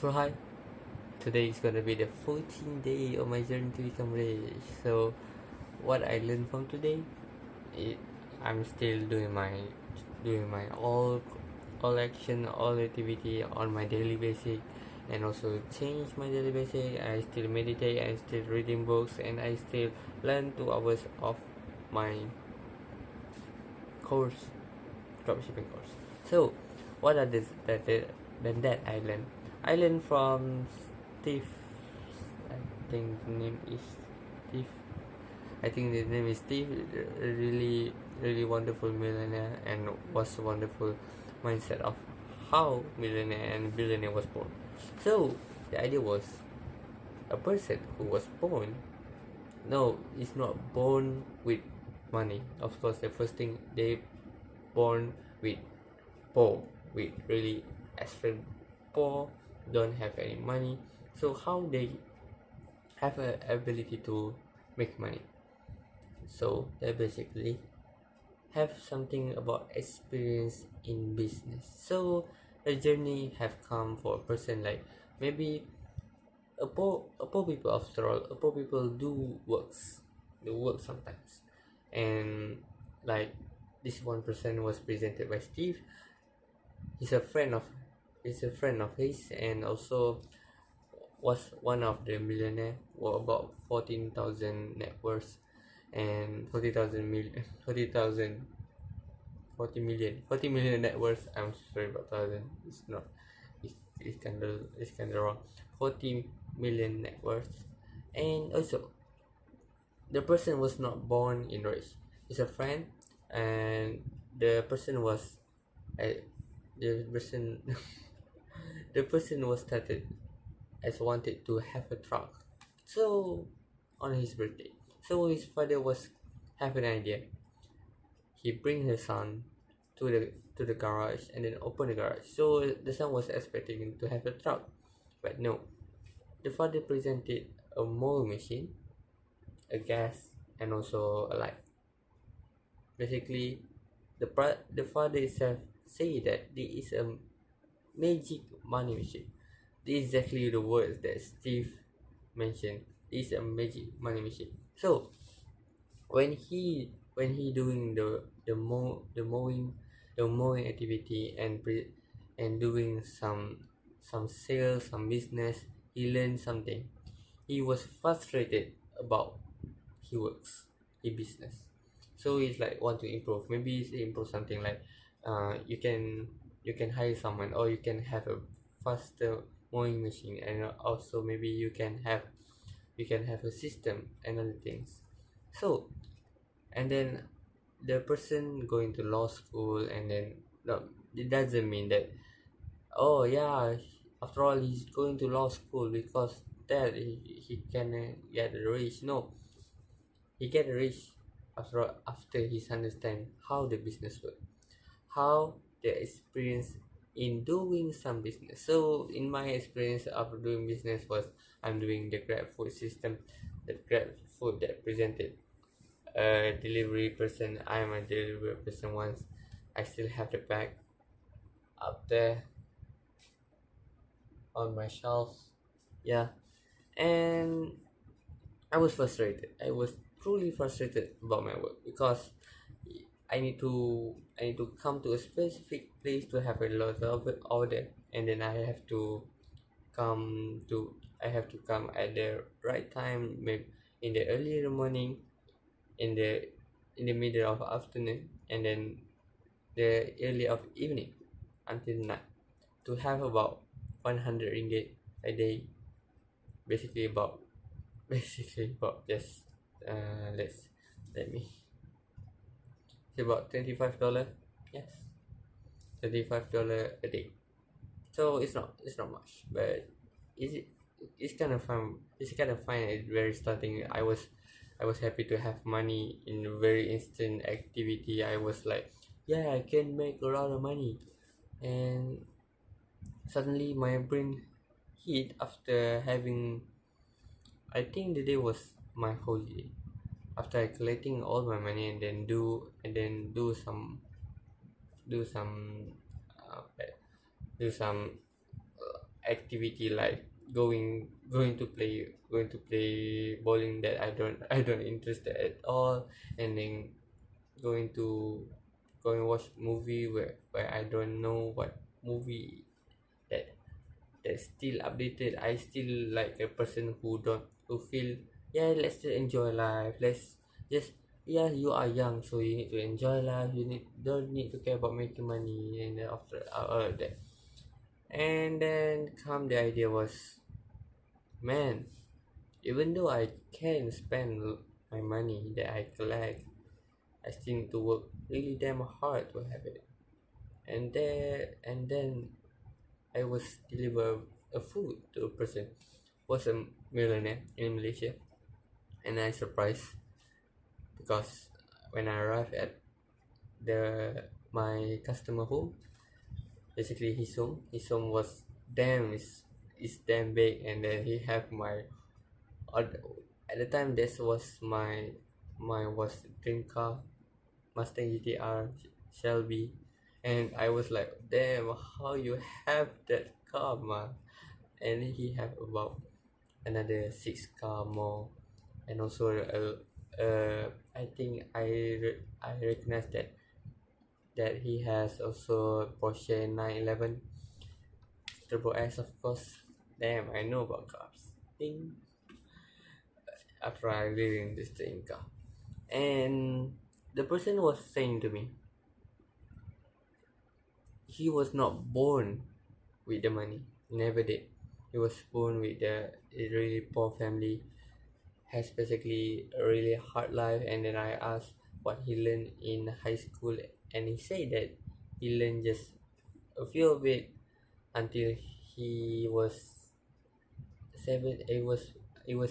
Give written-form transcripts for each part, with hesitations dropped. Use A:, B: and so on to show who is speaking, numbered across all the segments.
A: So hi, today is gonna be the 14th day of my journey to become rich. So what I learned from today, it, I'm still doing my all action, all activity on my daily basis, and also change my daily basis. I still meditate, I still reading books, and I still learn 2 hours of my course, dropshipping course. So what are this than that I learned from Steve. I think the name is Steve. I think the name is Steve. A really wonderful millionaire, and was a wonderful mindset of how millionaire and billionaire was born. So the idea was a person who was born. No, it's not born with money. Of course, the first thing they born with poor, with really extreme poor, don't have any money. So how they have a ability to make money? So they basically have something about experience in business. So the journey have come for a person like maybe a poor people. After all, a poor people do work sometimes, and like this one person was presented by Steve. He's a friend of his, and also was one of the millionaire, or about 14,000 net worth, and 40,000 million 40,000 40 million net worth. I'm sorry about thousand, it's not, it's kind of wrong. 40 million net worth. And also the person was not born in rich. It's a friend, and the person was the person the person was started as wanted to have a truck. So on his birthday, so his father was have an idea. He bring his son to the garage and then open the garage. So the son was expecting to have a truck, but no. The father presented a mowing machine, a gas, and also a light. Basically, the father itself say that this is a magic money machine. This is exactly the words that Steve mentioned. This is a magic money machine. So when he doing the mowing activity, and doing some sales, some business, he learned something. He was frustrated about he works, he business. So he's like want to improve. Maybe he's improve something like you can hire someone, or you can have a faster mowing machine, and also maybe you can have a system and other things. So and then the person going to law school, and then no, it doesn't mean that, oh yeah, after all he's going to law school because that he can get rich. No, he get rich after he's understand how the business work, how the experience in doing some business. So in my experience of doing business was, I'm doing the Grab food system, the Grab food that presented a delivery person. I am a delivery person once. I still have the bag up there on my shelf. Yeah, and I was truly frustrated about my work, because I need to come to a specific place to have a lot of order, and then I have to come at the right time, maybe in the early in the morning, in the middle of afternoon, and then the early of evening until night, to have about 100 ringgit a day. Basically about just let me say about $25. Yes, $35 a day. So it's not much, but is it it's kind of fun. It's kind of fine at very starting. I was happy to have money in a very instant activity. I was like, yeah, I can make a lot of money. And suddenly my brain hit after having, I think the day was my holiday. After I collecting all my money, and then do some uh, do some activity like going to play bowling that I don't interested at all, and then going to going watch movie where I don't know what movie that that's still updated. I still like a person who feel, yeah, let's just enjoy life. Let's just, yeah, you are young, so you need to enjoy life. You don't need to care about making money, and then after all of that. And then come the idea was, man, even though I can spend my money that I collect, I still need to work really damn hard to have it. And then I was deliver a food to a person, was a millionaire in Malaysia, and I surprised because when I arrived at the my customer home, basically his home was damn is damn big, and then he have my at the time this was my was dream car, Mustang GTR Shelby, and I was like, damn, how you have that car, man? And he have about another six car more, and also I think I recognize that he has also Porsche 911 Turbo S, of course. Damn, I know about cars. Ding. After I reading this thing car, and the person was saying to me, he was not born with the money. He never did. He was born with a really poor family, has basically a really hard life. And then I asked what he learned in high school, and he said that he learned just a few of it until he was seven. It was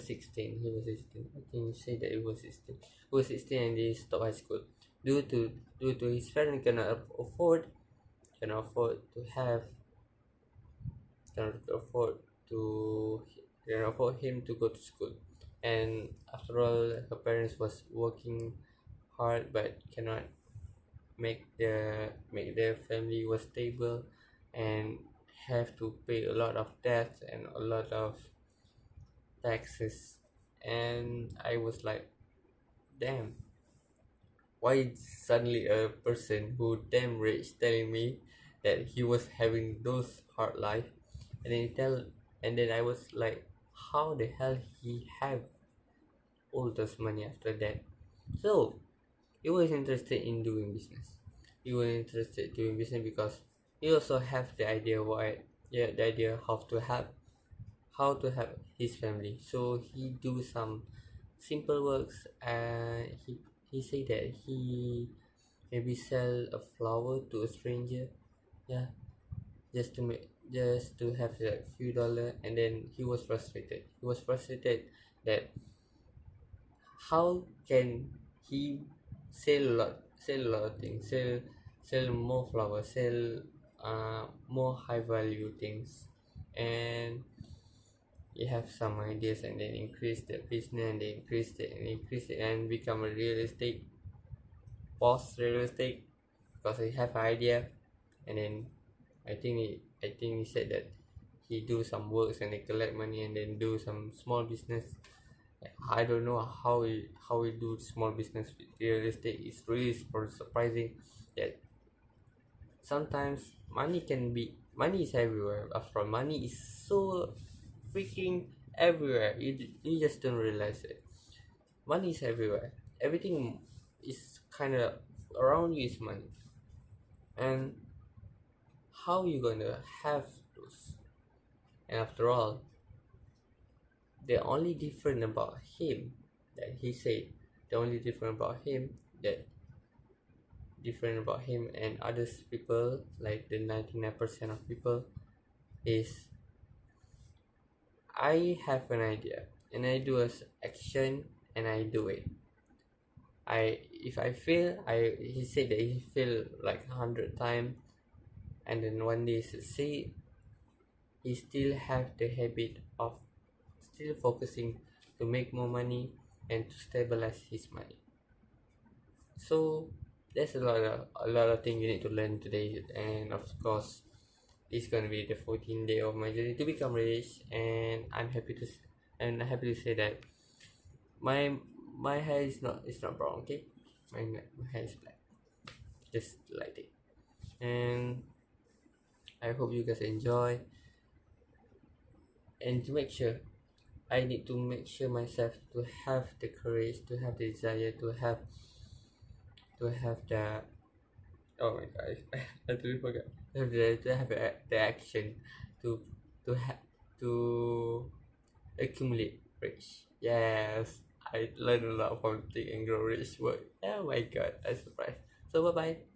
A: 16. He was 16. I think he said that it was 16. He was 16 and he stopped high school due to his parents cannot afford to have cannot afford to cannot afford him to go to school. And after all, her parents was working hard but cannot make their family was stable, and have to pay a lot of debts and a lot of taxes. And I was like, damn, why suddenly a person who damn rich telling me that he was having those hard life? And then I was like, how the hell he have all those money after that? So he was interested in doing business. He was interested doing business because he also have the idea the idea how to help his family. So he do some simple works, and he say that he maybe sell a flower to a stranger, yeah, just to have like few dollar. And then he was frustrated that how can he sell a lot of things, sell more flowers, sell more high value things, and you have some ideas, and then increase the business, and they increase it and become a real estate because he have an idea. And then I think he said that he do some works and they collect money and then do some small business. I don't know how he do small business with real estate. It's really surprising that sometimes money is everywhere. After all, money is so freaking everywhere. You just don't realize it. Money is everywhere. Everything is kind of around you is money. And how you gonna have those? And after all, the only different about him that he said, the only different about him and others people, like the 99% of people, is I have an idea and I do a action and I do it. If I fail, he said that he failed like 100 times, and then one day succeed. He still have the habit of still focusing to make more money and to stabilize his money. So there's a lot of things you need to learn today, and of course it's gonna be the 14th day of my journey to become rich, and I'm happy to say that my my hair is not brown. Okay, my hair is black, just like it. And I hope you guys enjoy. And to make sure, I need to make sure myself to have the courage, to have the desire, to have the, oh my gosh, I totally forgot. To have the action to to accumulate rich. Yes, I learned a lot from Think and Grow Rich work. Oh my god, I'm surprised. So bye bye.